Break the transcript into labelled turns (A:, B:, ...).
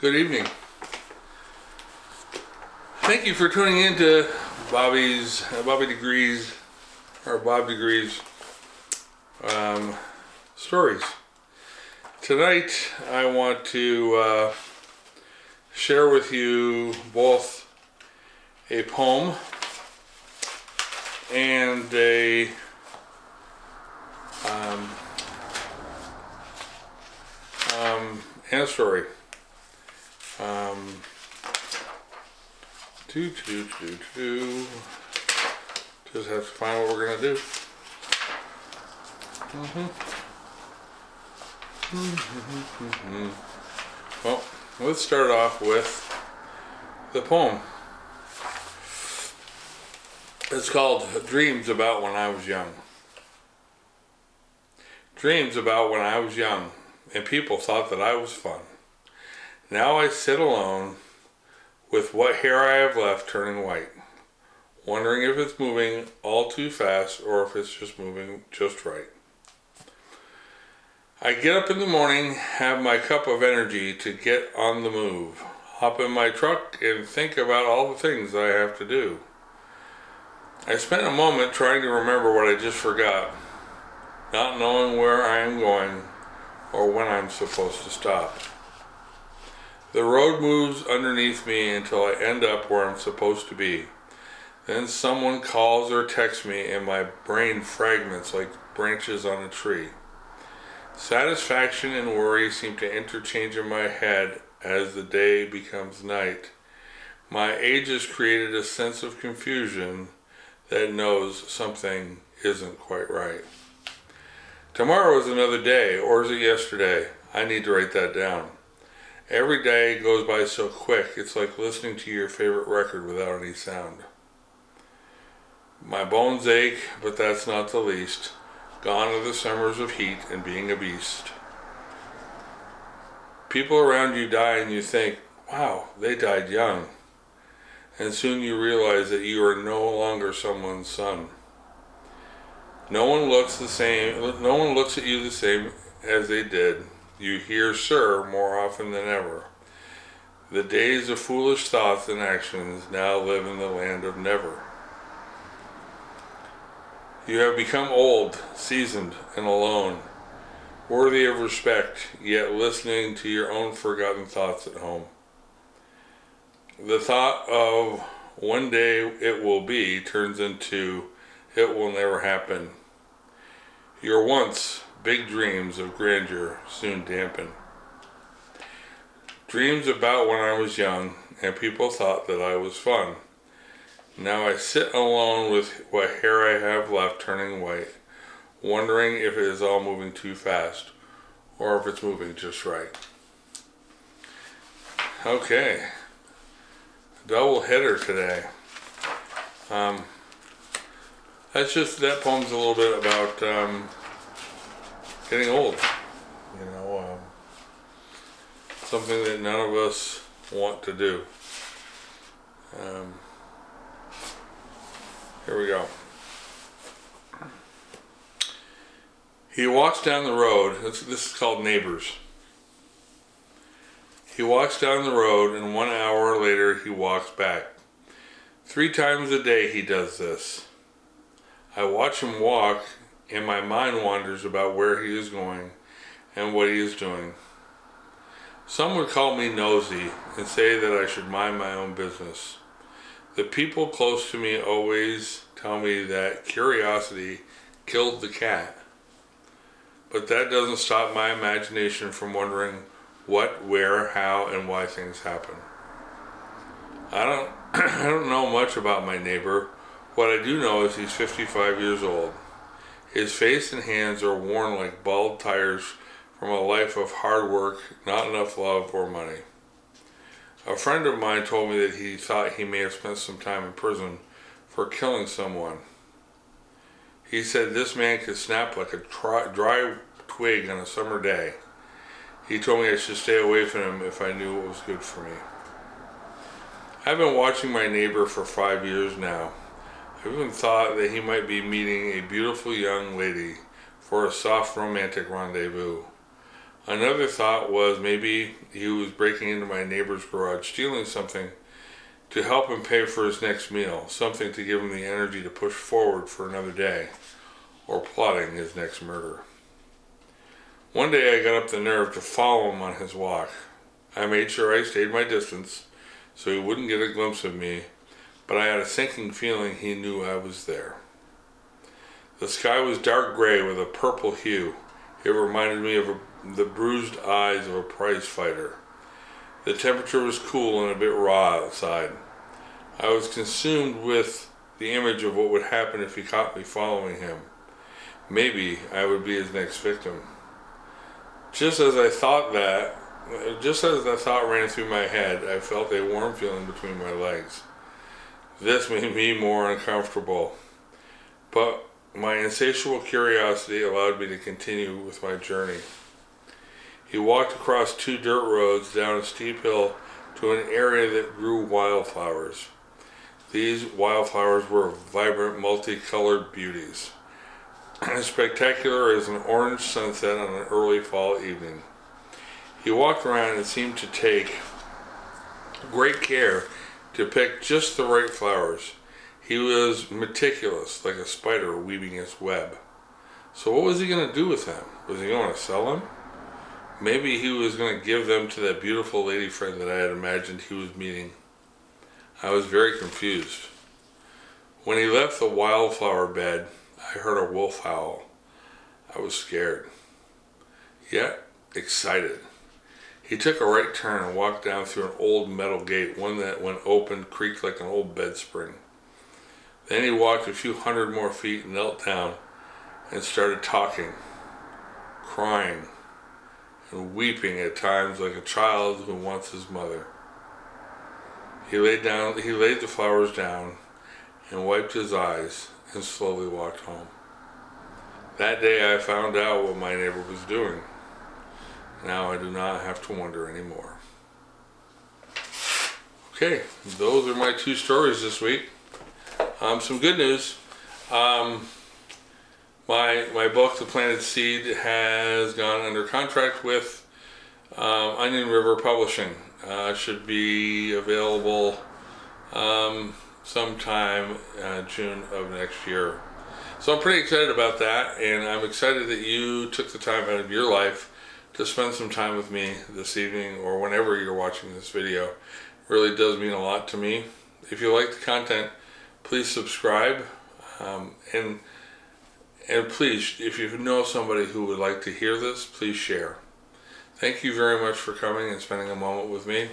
A: Good evening. Thank you for tuning in to Bobby Degrees, or Bob Degrees stories. Tonight I want to share with you both a poem and a story. Just have to find what we're gonna do. Well, let's start off with the poem. It's called Dreams About When I Was Young. Dreams about when I was young, and people thought that I was fun. Now I sit alone, with what hair I have left turning white, wondering if it's moving all too fast or if it's just moving just right. I get up in the morning, have my cup of energy to get on the move, hop in my truck and think about all the things I have to do. I spent a moment trying to remember what I just forgot, not knowing where I am going or when I'm supposed to stop. The road moves underneath me until I end up where I'm supposed to be. Then someone calls or texts me and my brain fragments like branches on a tree. Satisfaction and worry seem to interchange in my head as the day becomes night. My age has created a sense of confusion that knows something isn't quite right. Tomorrow is another day, or is it yesterday? I need to write that down. Every day goes by so quick, it's like listening to your favorite record without any sound. My bones ache, but that's not the least. Gone are the summers of heat and being a beast. People around you die and you think, wow, they died young. And soon you realize that you are no longer someone's son. No one looks at you the same as they did. You hear "sir" more often than ever. The days of foolish thoughts and actions now live in the land of never. You have become old, seasoned, and alone, worthy of respect, yet listening to your own forgotten thoughts at home. The thought of one day it will be turns into it will never happen. Your once big dreams of grandeur soon dampen. Dreams about when I was young and people thought that I was fun. Now I sit alone with what hair I have left turning white, wondering if it is all moving too fast or if it's moving just right. Okay, double hitter today. That poem's a little bit about getting old, something that none of us want to do. Here we go. He walks down the road. This is called Neighbors. He walks down the road and 1 hour later he walks back. 3 times a day he does this. I watch him walk and my mind wanders about where he is going and what he is doing. Some would call me nosy and say that I should mind my own business. The people close to me always tell me that curiosity killed the cat. But that doesn't stop my imagination from wondering what, where, how, and why things happen. I don't know much about my neighbor. What I do know is he's 55 years old. His face and hands are worn like bald tires from a life of hard work, not enough love or money. A friend of mine told me that he thought he may have spent some time in prison for killing someone. He said this man could snap like a dry twig on a summer day. He told me I should stay away from him if I knew what was good for me. I've been watching my neighbor for 5 years now. I've even thought that he might be meeting a beautiful young lady for a soft romantic rendezvous. Another thought was maybe he was breaking into my neighbor's garage, stealing something to help him pay for his next meal, something to give him the energy to push forward for another day, or plotting his next murder. One day I got up the nerve to follow him on his walk. I made sure I stayed my distance so he wouldn't get a glimpse of me, but I had a sinking feeling he knew I was there. The sky was dark gray with a purple hue. It reminded me of the bruised eyes of a prize fighter. The temperature was cool and a bit raw outside. I was consumed with the image of what would happen if he caught me following him. Maybe I would be his next victim. Just as the thought ran through my head, I felt a warm feeling between my legs. This made me more uncomfortable, but my insatiable curiosity allowed me to continue with my journey. He walked across 2 dirt roads down a steep hill to an area that grew wildflowers. These wildflowers were vibrant, multicolored beauties, as spectacular as an orange sunset on an early fall evening. He walked around and seemed to take great care to pick just the right flowers. He was meticulous, like a spider weaving its web. So what was he going to do with them? Was he going to sell them? Maybe he was going to give them to that beautiful lady friend that I had imagined he was meeting. I was very confused. When he left the wildflower bed, I heard a wolf howl. I was scared, yet excited. He took a right turn and walked down through an old metal gate, one that, when opened, creaked like an old bed spring. Then he walked a few hundred more feet, knelt down, and started talking, crying, and weeping at times like a child who wants his mother. He laid the flowers down and wiped his eyes and slowly walked home. That day I found out what my neighbor was doing. Now I do not have to wonder anymore. Okay, those are my 2 stories this week. Some good news. My book, The Planted Seed, has gone under contract with Onion River Publishing. Should be available sometime June of next year. So I'm pretty excited about that, and I'm excited that you took the time out of your life to spend some time with me this evening or whenever you're watching this video. It really does mean a lot to me. If you like the content, please subscribe, and please, if you know somebody who would like to hear this, please share. Thank you very much for coming and spending a moment with me.